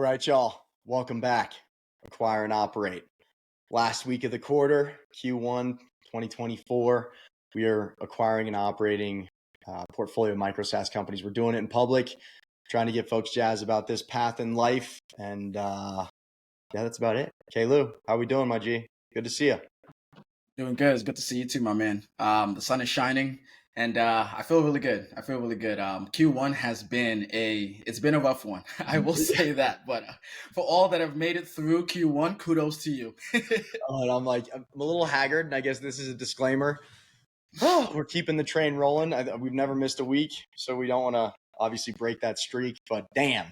All right, y'all. Welcome back. Acquire and Operate. Last week of the quarter, Q1 2024, we are acquiring and operating a portfolio of micro SaaS companies. We're doing it in public, trying to get folks jazzed about this path in life. And yeah, that's about it. Okay, Lou, how we doing, my G? Good to see you. Doing good. It's good to see you too, my man. The sun is shining, and I feel really good. Q1 has been it's been a rough one. I will say that. But for all that have made it through Q1, kudos to you. And I'm a little haggard, and I guess this is a disclaimer. We're keeping the train rolling. We've never missed a week, so we don't want to obviously break that streak. But damn,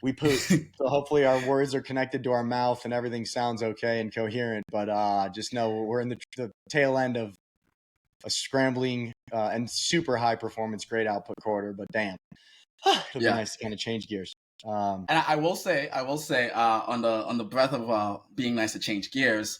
we pooped. So hopefully our words are connected to our mouth and everything sounds okay and coherent. But just know we're in the tail end of a scrambling and super high performance, great output quarter. But damn, it'll be nice to kind of change gears. And I will say, on the breath of being nice to change gears,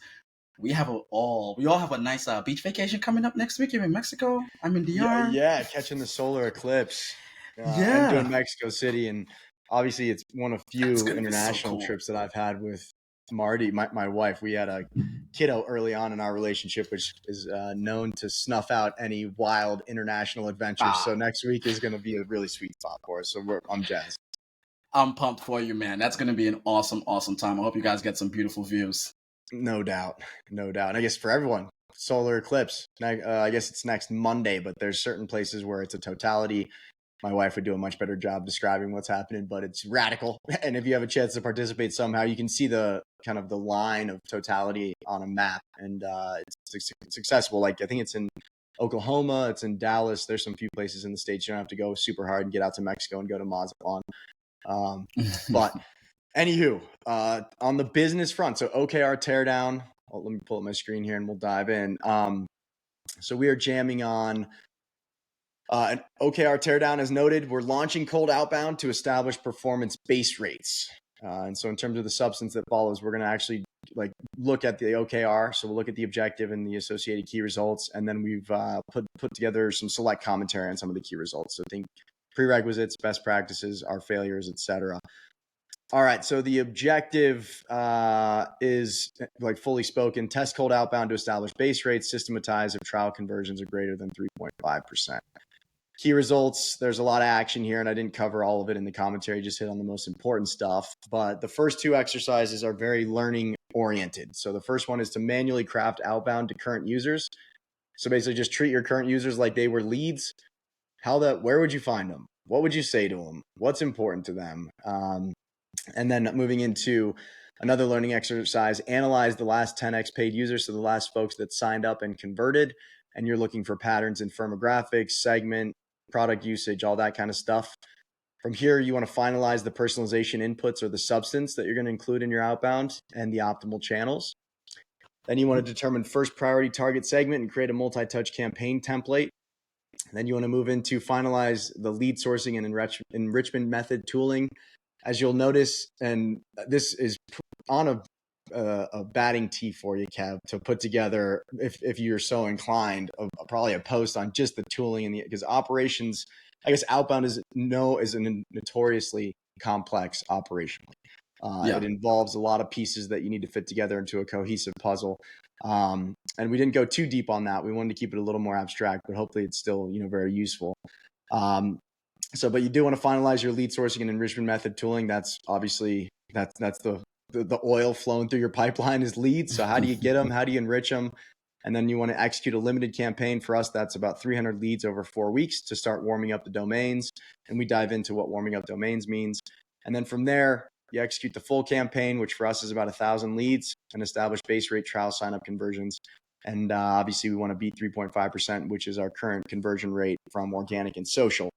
we all have a nice beach vacation coming up next week. You're in Mexico. I'm in DR. Yeah, catching the solar eclipse. Yeah, and doing Mexico City, and obviously it's one of few international trips that I've had with Marty, my wife. We had a kiddo early on in our relationship, which is known to snuff out any wild international adventures. So next week is going to be a really sweet spot for us. So I'm jazzed. I'm pumped for you, man. That's going to be an awesome time. I hope you guys get some beautiful views. No doubt. And I guess for everyone, solar eclipse, I guess it's next Monday, but there's certain places where it's a totality. My wife would do a much better job describing what's happening, but it's radical. And if you have a chance to participate somehow, you can see the kind of the line of totality on a map, and it's accessible. Like I think it's in Oklahoma, it's in Dallas. There's some few places in the States. You don't have to go super hard and get out to Mexico and go to Mazatlan. But anywho, on the business front, so OKR Teardown. Let me pull up my screen here and we'll dive in. So we are jamming on an OKR Teardown. As noted, we're launching cold outbound to establish performance base rates. And so in terms of the substance that follows, we're going to actually look at the OKR. So we'll look at the objective and the associated key results. And then we've put together some select commentary on some of the key results. So think prerequisites, best practices, our failures, etc. All right, so the objective is fully spoken, test cold outbound to establish base rates, systematize if trial conversions are greater than 3.5%. Key results, there's a lot of action here, and I didn't cover all of it in the commentary, just hit on the most important stuff. But the first two exercises are very learning oriented. So the first one is to manually craft outbound to current users. So basically just treat your current users like they were leads. Where would you find them? What would you say to them? What's important to them? And then moving into another learning exercise, analyze the last 10x paid users, so the last folks that signed up and converted, and you're looking for patterns in firmographics, segment, product usage, all that kind of stuff. From here, you want to finalize the personalization inputs or the substance that you're going to include in your outbound and the optimal channels. Then you want to determine first priority target segment and create a multi-touch campaign template. Then you want to move into finalize the lead sourcing and enrichment method tooling. As you'll notice, and this is on a batting tee for you, Kev, to put together, if you're so inclined, probably a post on just the tooling because operations, I guess outbound is a notoriously complex operation. It involves a lot of pieces that you need to fit together into a cohesive puzzle. And we didn't go too deep on that. We wanted to keep it a little more abstract, but hopefully it's still very useful. But you do want to finalize your lead sourcing and enrichment method tooling. That's obviously that's the oil flowing through your pipeline is leads. So how do you get them? How do you enrich them? And then you want to execute a limited campaign. For us, that's about 300 leads over 4 weeks to start warming up the domains. And we dive into what warming up domains means. And then from there, you execute the full campaign, which for us is about 1,000 leads, and establish base rate trial sign-up conversions. And obviously, we want to beat 3.5%, which is our current conversion rate from organic and social.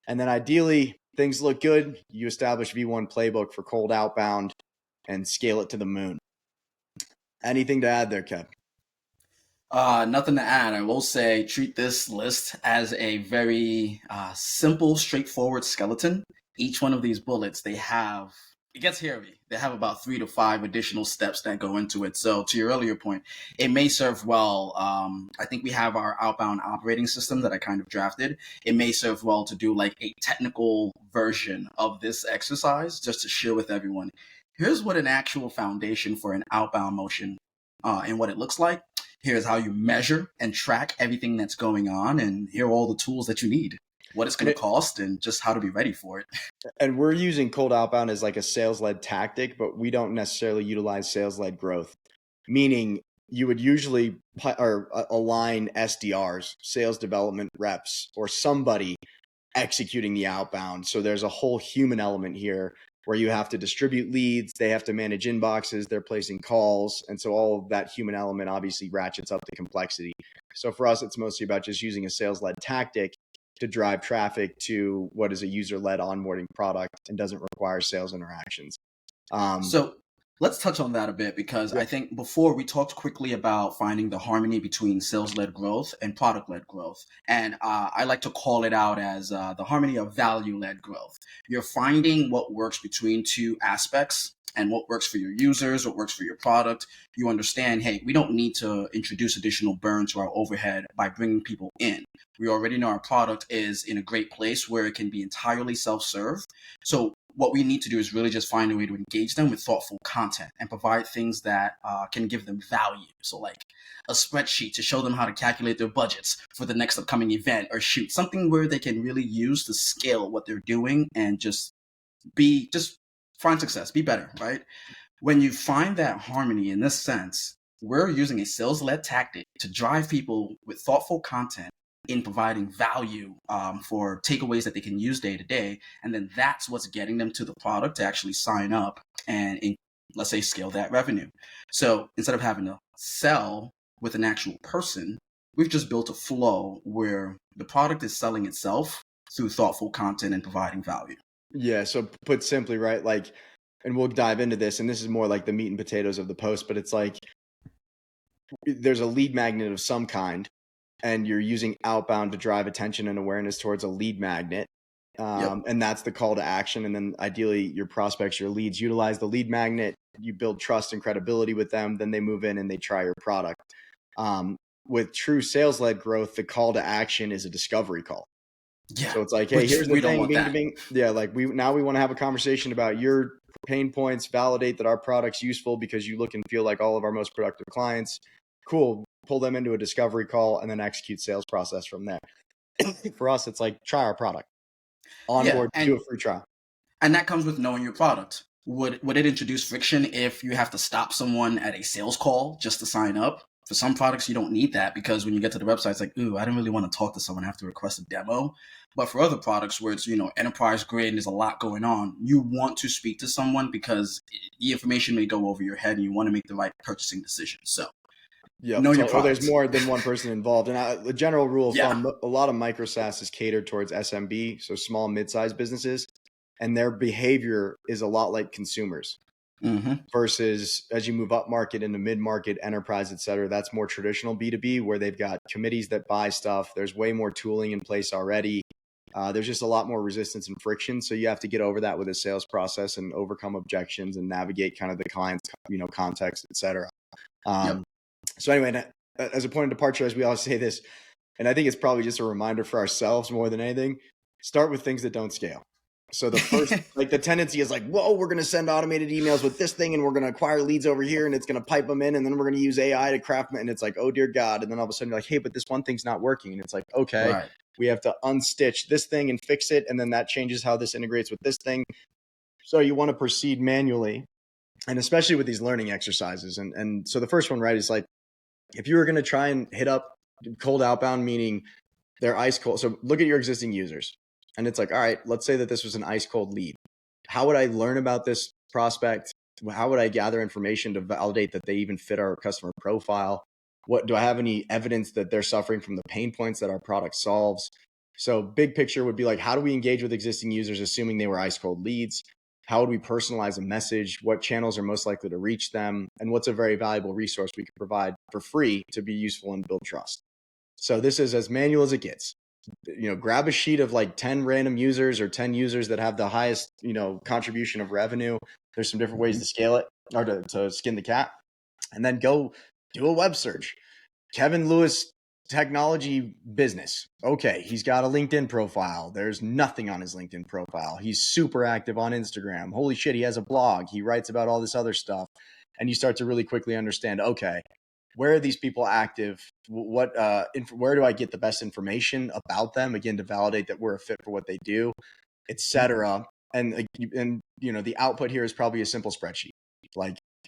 And then ideally, things look good. You establish V1 playbook for cold outbound and scale it to the moon. Anything to add there, Kev? Nothing to add. I will say treat this list as a very simple, straightforward skeleton. Each one of these bullets, they have it gets hairy. They have about 3 to 5 additional steps that go into it. So to your earlier point, it may serve well. I think we have our outbound operating system that I kind of drafted. It may serve well to do like a technical version of this exercise just to share with everyone. Here's what an actual foundation for an outbound motion and what it looks like. Here's how you measure and track everything that's going on, and here are all the tools that you need, what it's going to cost, and just how to be ready for it. And we're using cold outbound as like a sales-led tactic, but we don't necessarily utilize sales-led growth, meaning you would usually align SDRs, sales development reps, or somebody executing the outbound. So there's a whole human element here where you have to distribute leads, they have to manage inboxes, they're placing calls. And so all of that human element obviously ratchets up the complexity. So for us, it's mostly about just using a sales-led tactic to drive traffic to what is a user-led onboarding product and doesn't require sales interactions. So let's touch on that a bit, because I think before we talked quickly about finding the harmony between sales-led growth and product-led growth. And I like to call it out as the harmony of value-led growth. You're finding what works between two aspects and what works for your users, what works for your product. You understand, hey, we don't need to introduce additional burn to our overhead by bringing people in. We already know our product is in a great place where it can be entirely self-serve. So what we need to do is really just find a way to engage them with thoughtful content and provide things that can give them value. So like a spreadsheet to show them how to calculate their budgets for the next upcoming event, or shoot something where they can really use to scale what they're doing and just find success, be better, right? When you find that harmony in this sense, we're using a sales-led tactic to drive people with thoughtful content in providing value for takeaways that they can use day to day. And then that's what's getting them to the product to actually sign up and, let's say, scale that revenue. So instead of having to sell with an actual person, we've just built a flow where the product is selling itself through thoughtful content and providing value. Yeah. So put simply, right, like, and we'll dive into this, and this is more like the meat and potatoes of the post, but it's like there's a lead magnet of some kind, and you're using outbound to drive attention and awareness towards a lead magnet. And that's the call to action. And then ideally your prospects, your leads, utilize the lead magnet, you build trust and credibility with them, then they move in and they try your product. With true sales-led growth, the call to action is a discovery call. Yeah. So it's like, hey, here's the we thing. don't want Bing, that. bing. Yeah, like we want to have a conversation about your pain points, validate that our product's useful because you look and feel like all of our most productive clients. Cool. Pull them into a discovery call and then execute sales process from there. For us, it's like try our product, onboard, do a free trial. And that comes with knowing your product. Would it introduce friction if you have to stop someone at a sales call just to sign up? For some products, you don't need that, because when you get to the website, it's like, ooh, I don't really want to talk to someone. I have to request a demo. But for other products where it's, enterprise grade and there's a lot going on, you want to speak to someone because the information may go over your head and you want to make the right purchasing decision. So know your product. There's more than one person involved. And the general rule of thumb, a lot of Micro SaaS is catered towards SMB, so small, mid-sized businesses, and their behavior is a lot like consumers. Versus as you move up market into mid-market, enterprise, et cetera, that's more traditional B2B where they've got committees that buy stuff. There's way more tooling in place already. There's just a lot more resistance and friction. So you have to get over that with a sales process and overcome objections and navigate kind of the client's, context, et cetera. So anyway, as a point of departure, as we always say this, and I think it's probably just a reminder for ourselves more than anything, start with things that don't scale. So the first, like the tendency is like, whoa, we're going to send automated emails with this thing and we're going to acquire leads over here and it's going to pipe them in and then we're going to use AI to craft them. And it's like, oh dear God. And then all of a sudden you're like, hey, but this one thing's not working. And it's like, okay, we have to unstitch this thing and fix it. And then that changes how this integrates with this thing. So you want to proceed manually, and especially with these learning exercises. And so the first one, right, is like, if you were going to try and hit up cold outbound, meaning they're ice cold. So look at your existing users. And it's like, all right, let's say that this was an ice cold lead. How would I learn about this prospect? How would I gather information to validate that they even fit our customer profile? Do I have any evidence that they're suffering from the pain points that our product solves? So big picture would be like, how do we engage with existing users, assuming they were ice cold leads? How would we personalize a message? What channels are most likely to reach them? And what's a very valuable resource we can provide for free to be useful and build trust? So this is as manual as it gets. Grab a sheet of like 10 random users or 10 users that have the highest, contribution of revenue. There's some different ways to scale it or to skin the cat, and then go do a web search. Kevin Lewis technology business. Okay, he's got a LinkedIn profile. There's nothing on his LinkedIn profile. He's super active on Instagram. Holy shit, he has a blog. He writes about all this other stuff. And you start to really quickly understand, okay, where are these people active? Where do I get the best information about them? Again, to validate that we're a fit for what they do, etc. And the output here is probably a simple spreadsheet.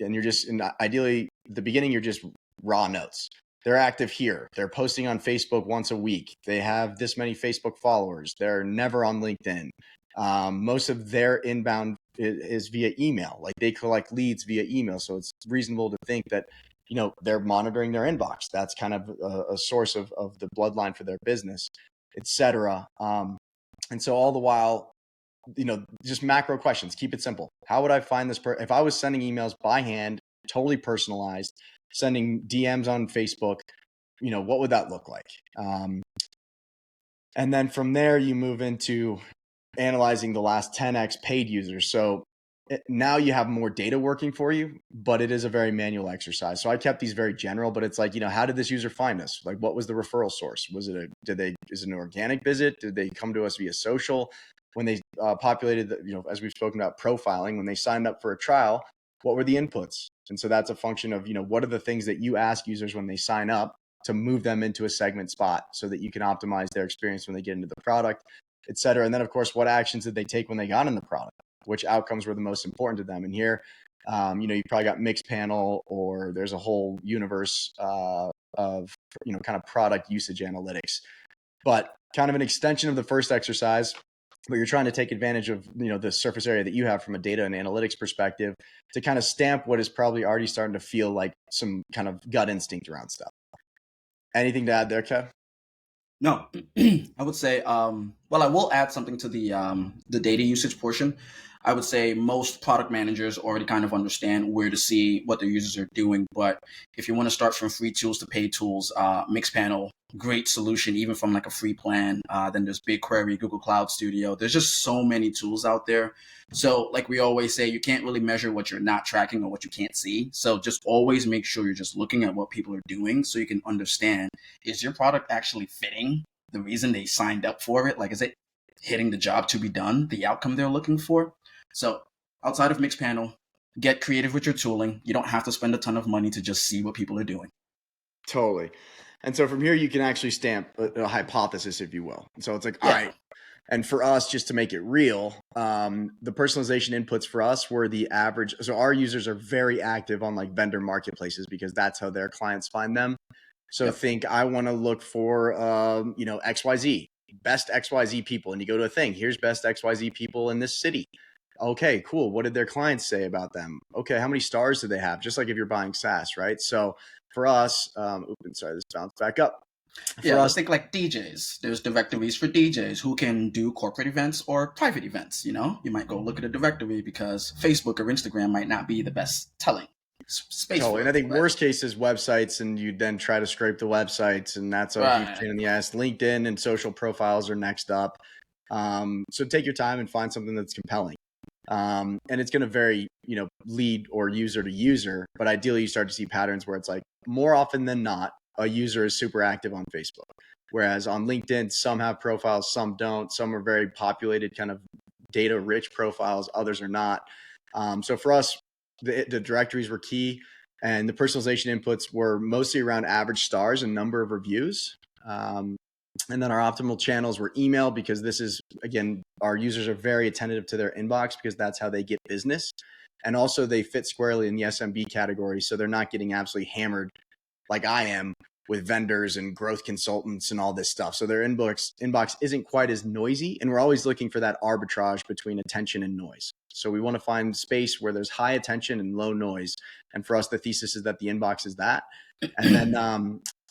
And you're just, ideally, at the beginning, you're just raw notes. They're active here. They're posting on Facebook once a week. They have this many Facebook followers. They're never on LinkedIn. Most of their inbound is via email. Like, they collect leads via email. So it's reasonable to think that, they're monitoring their inbox. That's kind of a source of the bloodline for their business, et cetera. And so all the while, just macro questions, keep it simple. How would I find this if I was sending emails by hand, totally personalized, sending DMs on Facebook, what would that look like? And then from there, you move into analyzing the last 10x paid users. So now you have more data working for you, but it is a very manual exercise. So I kept these very general, but it's like, how did this user find us? Like, what was the referral source? Is it an organic visit? Did they come to us via social? When they populated, as we've spoken about profiling, when they signed up for a trial, what were the inputs? And so that's a function of, what are the things that you ask users when they sign up to move them into a segment spot so that you can optimize their experience when they get into the product, et cetera. And then, of course, what actions did they take when they got in the product? Which outcomes were the most important to them? And here, you probably got mixed panel, or there's a whole universe of, kind of product usage analytics. But kind of an extension of the first exercise, but you're trying to take advantage of, the surface area that you have from a data and analytics perspective to kind of stamp what is probably already starting to feel like some kind of gut instinct around stuff. Anything to add there, Kev? No, I would say, I will add something to the data usage portion. I would say most product managers already kind of understand where to see what their users are doing. But if you want to start from free tools to paid tools, Mixpanel, great solution, even from like a free plan. Then there's BigQuery, Google Cloud Studio. There's just so many tools out there. So like we always say, you can't really measure what you're not tracking or what you can't see. So just always make sure you're just looking at what people are doing so you can understand, is your product actually fitting the reason they signed up for it? Like, is it hitting the job to be done, the outcome they're looking for? So outside of Mixpanel, get creative with your tooling. You don't have to spend a ton of money to just see what people are doing. Totally. And so from here, you can actually stamp a hypothesis, if you will. So it's like, all right. And for us, just to make it real, the personalization inputs for us were the average. So our users are very active on like vendor marketplaces because that's how their clients find them. So think, I want to look for, XYZ, best XYZ people. And you go to a thing, here's best XYZ people in this city. Okay, cool. What did their clients say about them? Okay, how many stars do they have? Just like if you're buying SaaS, right? So for us, this bounced back up. Let's think like DJs. There's directories for DJs who can do corporate events or private events. You might go look at a directory because Facebook or Instagram might not be the best telling space. And I think worst case is websites, and you then try to scrape the websites, and that's a huge pain in the ass. LinkedIn and social profiles are next up. So take your time and find something that's compelling. And it's going to vary, lead or user to user, but ideally you start to see patterns where it's like more often than not, a user is super active on Facebook. Whereas on LinkedIn, some have profiles, some don't. Some are very populated, kind of data rich profiles. Others are not. So for us, the directories were key, and the personalization inputs were mostly around average stars and number of reviews. And then our optimal channels were email, because this is, again, our users are very attentive to their inbox because that's how they get business. And also they fit squarely in the SMB category. So they're not getting absolutely hammered like I am with vendors and growth consultants and all this stuff. So their inbox isn't quite as noisy. And we're always looking for that arbitrage between attention and noise. So we want to find space where there's high attention and low noise. And for us, the thesis is that the inbox is that. And then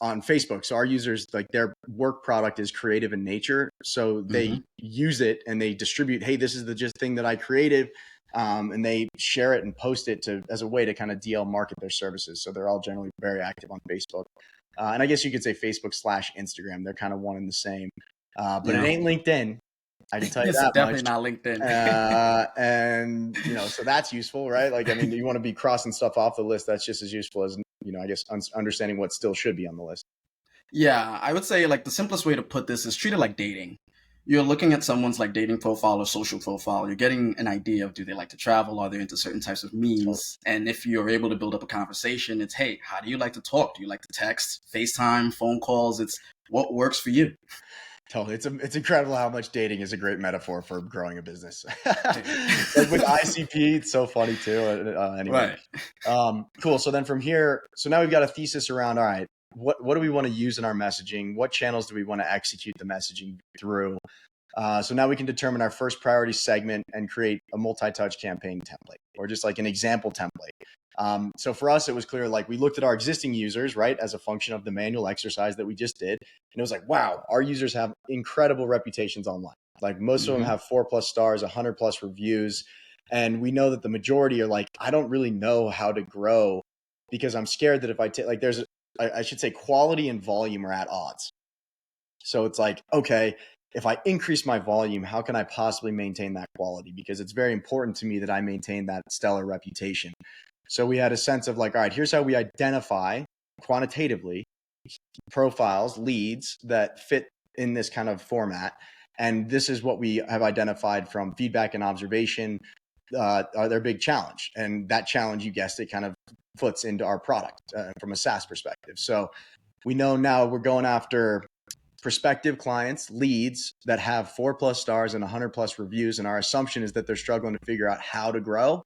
on Facebook, so our users, like, their work product is creative in nature. So they use it and they distribute, hey, this is the just thing that I created. And they share it and post it as a way to kind of DL market their services. So they're all generally very active on Facebook. And I guess you could say Facebook / Instagram. They're kind of one and the same. But it ain't LinkedIn. I can tell you It's that much. definitely not LinkedIn. And so that's useful, right? Like, I mean, you want to be crossing stuff off the list. That's just as useful as, I guess understanding what still should be on the list. Yeah, I would say like the simplest way to put this is treat it like dating. You're looking at someone's like dating profile or social profile. You're getting an idea of, do they like to travel? Are they into certain types of Totally. memes? And if you're able to build up a conversation, it's, hey, how do you like to talk? Do you like to text, FaceTime, phone calls? It's what works for you. Totally. It's incredible how much dating is a great metaphor for growing a business. Like with ICP, it's so funny too. Anyway. Right. Cool. So then from here, so now we've got a thesis around, all right, what do we want to use in our messaging? What channels do we want to execute the messaging through? So now we can determine our first priority segment and create a multi-touch campaign template, or just like an example template. So for us, it was clear, like we looked at our existing users, right, as a function of the manual exercise that we just did. And it was like, wow, our users have incredible reputations online. Like most of them have 4+ stars, 100+ reviews. And we know that the majority are like, I don't really know how to grow because I'm scared that if I take, like, I should say quality and volume are at odds. So it's like, okay, if I increase my volume, how can I possibly maintain that quality? Because it's very important to me that I maintain that stellar reputation. So we had a sense of like, all right, here's how we identify quantitatively profiles, leads that fit in this kind of format. And this is what we have identified from feedback and observation are their big challenge. And that challenge, you guessed it, kind of foots into our product from a SaaS perspective. So we know now we're going after prospective clients, leads that have 4+ stars and 100+ reviews. And our assumption is that they're struggling to figure out how to grow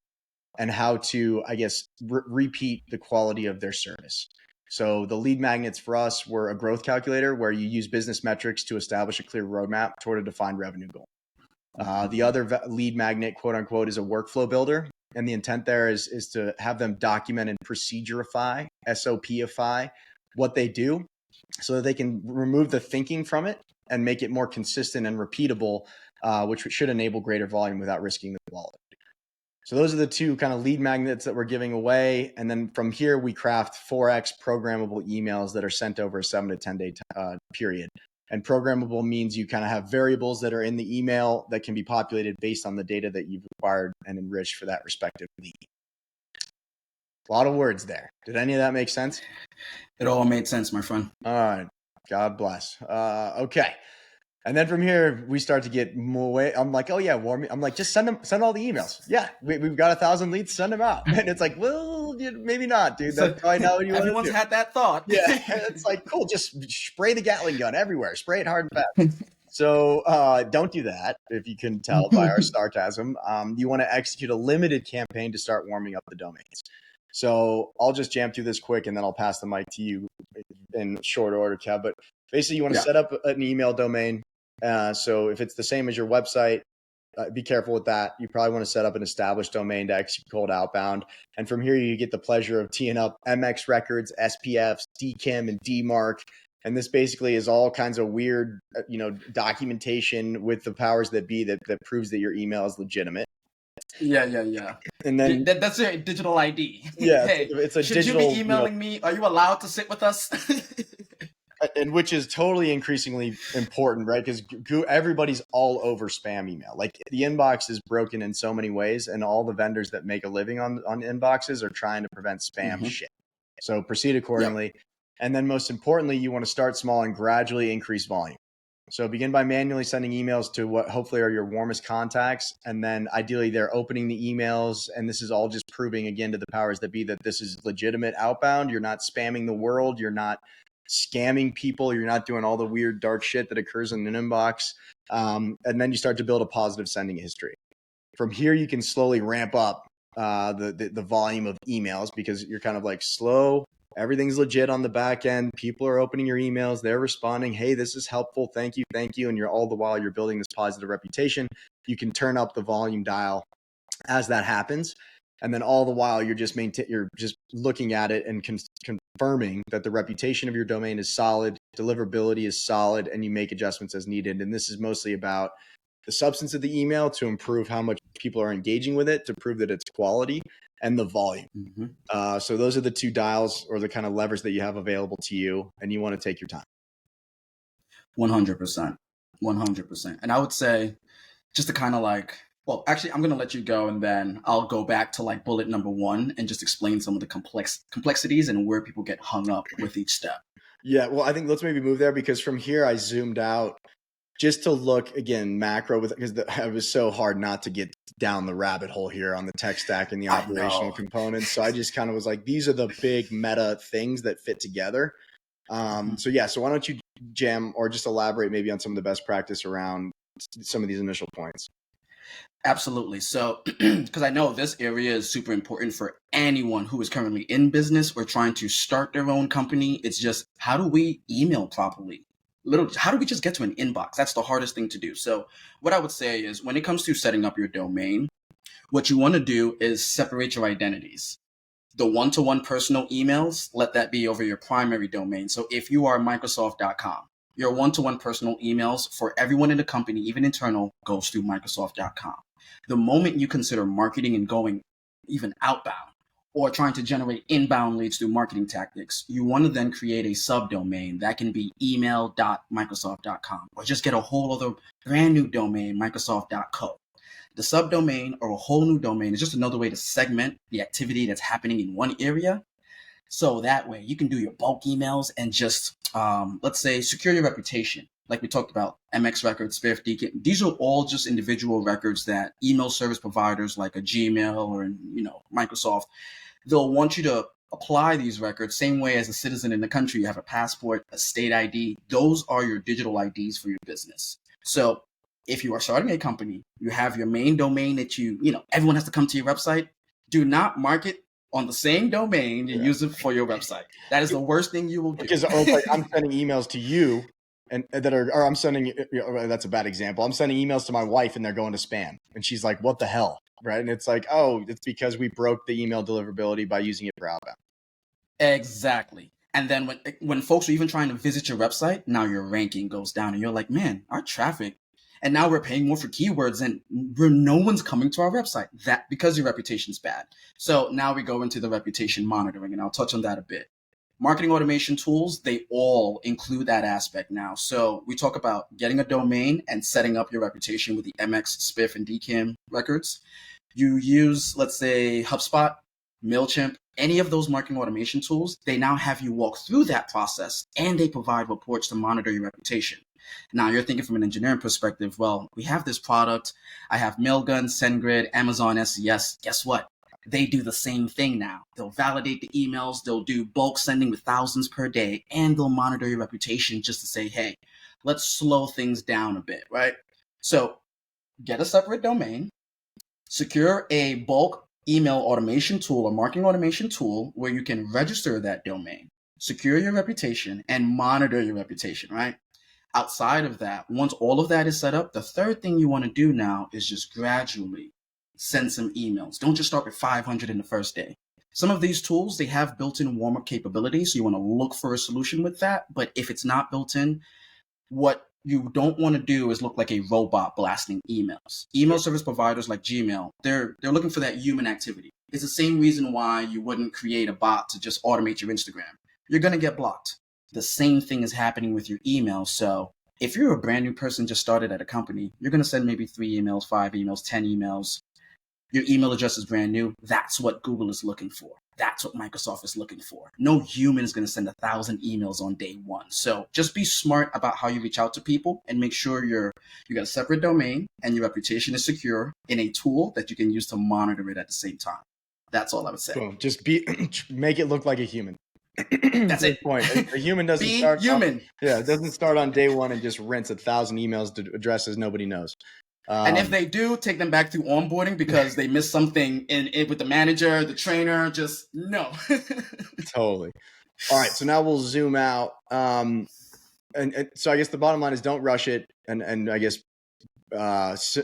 and how to, I guess, repeat the quality of their service. So the lead magnets for us were a growth calculator where you use business metrics to establish a clear roadmap toward a defined revenue goal. The other lead magnet, quote unquote, is a workflow builder. And the intent there is to have them document and procedurify, SOPify what they do so that they can remove the thinking from it and make it more consistent and repeatable, which should enable greater volume without risking the quality. So those are the two kind of lead magnets that we're giving away. And then from here, we craft 4x programmable emails that are sent over a 7 to 10 day period. And programmable means you kind of have variables that are in the email that can be populated based on the data that you've acquired and enriched for that respective lead. A lot of words there. Did any of that make sense? It all made sense, my friend. All right. God bless. Okay. And then from here, we start to get more. I'm like, oh yeah, I'm like, just send all the emails. Yeah, we've got 1,000 leads. Send them out. And it's like, well, maybe not, dude. That's probably not what you want to do. Everyone's had that thought. Yeah, it's like, cool. Just spray the Gatling gun everywhere. Spray it hard and fast. So don't do that. If you can tell by our sarcasm, you want to execute a limited campaign to start warming up the domains. So I'll just jam through this quick, and then I'll pass the mic to you in short order, Kev. But basically, you want to set up an email domain. So if it's the same as your website, be careful with that. You probably want to set up an established domain to execute cold outbound. And from here, you get the pleasure of teeing up MX records, SPFs, DKIM, and DMARC. And this basically is all kinds of weird, documentation with the powers that be that proves that your email is legitimate. Yeah. And then that's your digital ID. Yeah, hey, it's a should digital, you be emailing me? Are you allowed to sit with us? And which is totally increasingly important, right? Because everybody's all over spam email. Like the inbox is broken in so many ways, and all the vendors that make a living on inboxes are trying to prevent spam shit. So proceed accordingly. Yep. And then most importantly, you want to start small and gradually increase volume. So begin by manually sending emails to what hopefully are your warmest contacts. And then ideally they're opening the emails. And this is all just proving again to the powers that be that this is legitimate outbound. You're not spamming the world. You're not scamming people. You're not doing all the weird dark shit that occurs in an inbox. And then you start to build a positive sending history. From here, you can slowly ramp up the volume of emails because you're kind of like slow. Everything's legit on the back end. People are opening your emails. They're responding. Hey, this is helpful. Thank you. And you're all the while you're building this positive reputation. You can turn up the volume dial as that happens. And then all the while you're just looking at it and confirming that the reputation of your domain is solid, deliverability is solid, and you make adjustments as needed. And this is mostly about the substance of the email to improve how much people are engaging with it, to prove that it's quality, and the volume. So those are the two dials or the kind of levers that you have available to you, and you want to take your time. 100%. And I would say just to kind of like, well, actually, I'm going to let you go and then I'll go back to like bullet number one and just explain some of the complexities and where people get hung up with each step. Yeah, well, I think let's maybe move there, because from here I zoomed out just to look again macro with, because it was so hard not to get down the rabbit hole here on the tech stack and the I operational know. components. So I just kind of was like, these are the big meta things that fit together. Mhm. So why don't you jam or just elaborate maybe on some of the best practice around some of these initial points? Absolutely. So, because I know this area is super important for anyone who is currently in business or trying to start their own company. It's just, how do we email properly? Literally, how do we just get to an inbox? That's the hardest thing to do. So, what I would say is when it comes to setting up your domain, what you want to do is separate your identities. The one-to-one personal emails, let that be over your primary domain. So if you are Microsoft.com, your one-to-one personal emails for everyone in the company, even internal, goes through Microsoft.com. The moment you consider marketing and going even outbound or trying to generate inbound leads through marketing tactics, you want to then create a subdomain that can be email.microsoft.com or just get a whole other brand new domain, Microsoft.co. The subdomain or a whole new domain is just another way to segment the activity that's happening in one area. So that way you can do your bulk emails and just, let's say, secure your reputation. Like we talked about, MX records, Spiff, DK. These are all just individual records that email service providers like a Gmail or, Microsoft, they'll want you to apply these records same way as a citizen in the country. You have a passport, a state ID. Those are your digital IDs for your business. So if you are starting a company, you have your main domain that everyone has to come to your website. Do not market on the same domain you Yeah. use it for your website. That is the worst thing you will do. Because it's like I'm sending emails to you and or I'm sending, that's a bad example. I'm sending emails to my wife and they're going to spam. And she's like, what the hell? Right. And it's like, oh, it's because we broke the email deliverability by using it for outbound. Exactly. And then when folks are even trying to visit your website, now your ranking goes down and you're like, man, our traffic. And now we're paying more for keywords and no one's coming to our website. That because your reputation's bad. So now we go into the reputation monitoring, and I'll touch on that a bit. Marketing automation tools, they all include that aspect now. So we talk about getting a domain and setting up your reputation with the MX, Spiff, and DKIM records. You use, let's say, HubSpot, MailChimp, any of those marketing automation tools, they now have you walk through that process and they provide reports to monitor your reputation. Now you're thinking from an engineering perspective, well, we have this product. I have Mailgun, SendGrid, Amazon SES. Guess what? They do the same thing now. They'll validate the emails, they'll do bulk sending with thousands per day, and they'll monitor your reputation just to say, hey, let's slow things down a bit, right? So get a separate domain, secure a bulk email automation tool or marketing automation tool where you can register that domain, secure your reputation, and monitor your reputation, right? Outside of that, once all of that is set up, the third thing you want to do now is just gradually send some emails. Don't just start with 500 in the first day. Some of these tools, they have built-in warm-up capabilities, so you want to look for a solution with that. But if it's not built in, what you don't want to do is look like a robot blasting emails. Email service providers like Gmail, they're looking for that human activity. It's the same reason why you wouldn't create a bot to just automate your Instagram. You're going to get blocked. The same thing is happening with your email. So if you're a brand new person just started at a company, you're going to send maybe 3 emails, 5 emails, 10 emails. Your email address is brand new. That's what Google is looking for. That's what Microsoft is looking for. No human is going to send 1,000 emails on day one. So just be smart about how you reach out to people and make sure you got a separate domain and your reputation is secure in a tool that you can use to monitor it at the same time. That's all I would say. Boom. Just make it look like a human. That's it. Point. A human doesn't be start human. It doesn't start on day one and just rinse 1,000 emails to addresses nobody knows. And if they do, take them back through onboarding because they missed something in it with the manager, the trainer. Just no. Totally. All right. So now we'll zoom out. And so I guess the bottom line is don't rush it, and I guess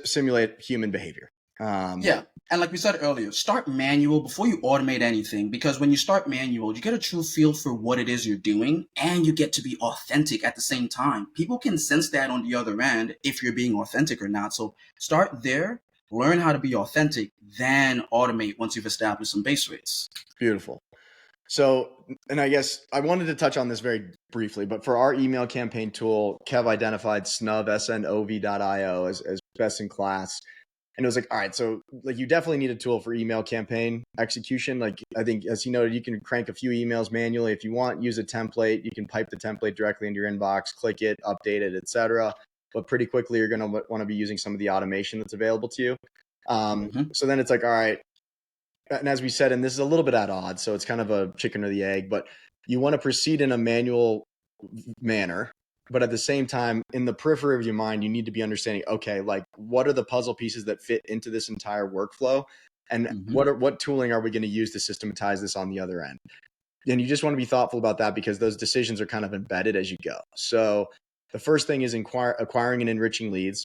simulate human behavior. Yeah. And like we said earlier, start manual before you automate anything, because when you start manual, you get a true feel for what it is you're doing and you get to be authentic at the same time. People can sense that on the other end if you're being authentic or not. So start there, learn how to be authentic, then automate once you've established some base rates. Beautiful. So, and I guess I wanted to touch on this very briefly, but for our email campaign tool, Kev identified snub, snov.io as best in class. And it was like, all right, so like you definitely need a tool for email campaign execution. Like I think, as you noted, you can crank a few emails manually if you want. Use a template. You can pipe the template directly into your inbox, click it, update it, etc. But pretty quickly, you're going to want to be using some of the automation that's available to you. So then it's like, all right. And as we said, and this is a little bit at odds, so it's kind of a chicken or the egg, but you want to proceed in a manual manner. But at the same time, in the periphery of your mind, you need to be understanding, okay, like what are the puzzle pieces that fit into this entire workflow? And what tooling are we going to use to systematize this on the other end? And you just want to be thoughtful about that because those decisions are kind of embedded as you go. So the first thing is acquiring and enriching leads.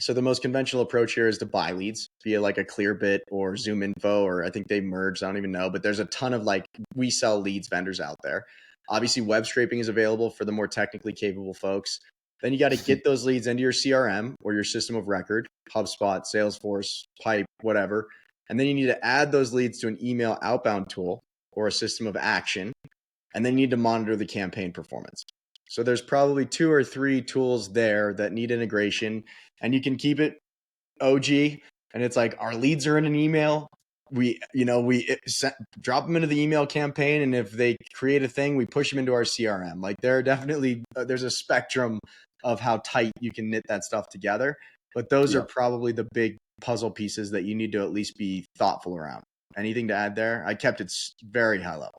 So the most conventional approach here is to buy leads via like a Clearbit or Zoom Info, or I think they merged. I don't even know, but there's a ton of like we sell leads vendors out there. Obviously, web scraping is available for the more technically capable folks. Then you got to get those leads into your CRM or your system of record, HubSpot, Salesforce, Pipe, whatever. And then you need to add those leads to an email outbound tool or a system of action. And then you need to monitor the campaign performance. So there's probably 2 or 3 tools there that need integration, and you can keep it OG. And it's like our leads are in an email. We drop them into the email campaign, and if they create a thing, we push them into our CRM. Like there are definitely there's a spectrum of how tight you can knit that stuff together. But those are probably the big puzzle pieces that you need to at least be thoughtful around. Anything to add there? I kept it very high level.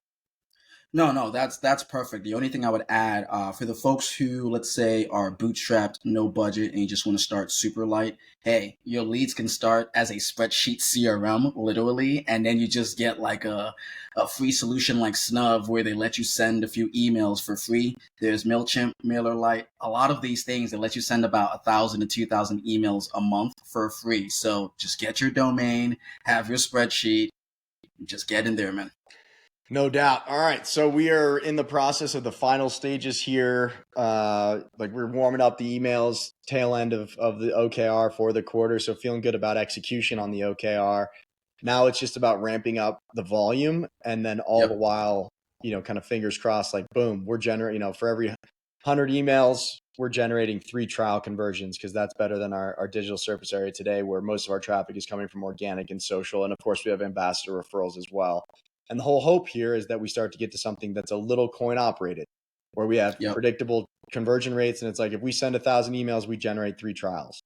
No, that's perfect. The only thing I would add for the folks who, let's say, are bootstrapped, no budget, and you just want to start super light, hey, your leads can start as a spreadsheet CRM, literally, and then you just get like a free solution like Snub where they let you send a few emails for free. There's MailChimp, MailerLite, a lot of these things that let you send about 1,000 to 2,000 emails a month for free. So just get your domain, have your spreadsheet, just get in there, man. No doubt. All right. So we are in the process of the final stages here. Like we're warming up the emails, tail end of the OKR for the quarter. So feeling good about execution on the OKR. Now it's just about ramping up the volume, and then all the while, kind of fingers crossed, like boom, we're generating, for every 100 emails, we're generating 3 trial conversions, because that's better than our digital surface area today, where most of our traffic is coming from organic and social. And of course we have ambassador referrals as well. And the whole hope here is that we start to get to something that's a little coin operated, where we have predictable conversion rates. And it's like, if we send 1,000 emails, we generate 3 trials,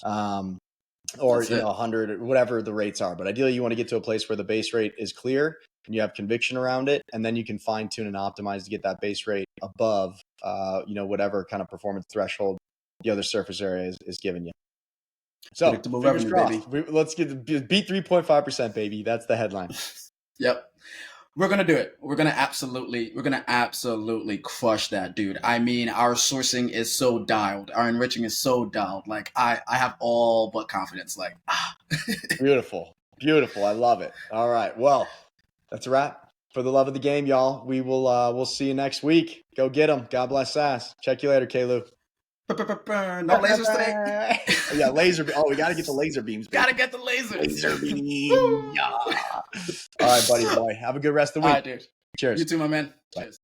or 100, whatever the rates are. But ideally you want to get to a place where the base rate is clear and you have conviction around it. And then you can fine tune and optimize to get that base rate above, whatever kind of performance threshold the other surface area is giving you. So predictable revenue, baby. Let's beat 3.5%, baby. That's the headline. Yep. We're going to do it. We're going to absolutely crush that, dude. I mean, our sourcing is so dialed. Our enriching is so dialed. Like I have all but confidence. Like, Beautiful. I love it. All right. Well, that's a wrap. For the love of the game, y'all. We'll see you next week. Go get them. God bless SaaS. Check you later, Kalu. No lasers today. Yeah, laser. Oh, we got to get the laser beams. Baby. Gotta get the lasers. Laser beam. Yeah. All right, buddy boy. Have a good rest of the week. All right, dude. Cheers. You too, my man. Bye. Cheers.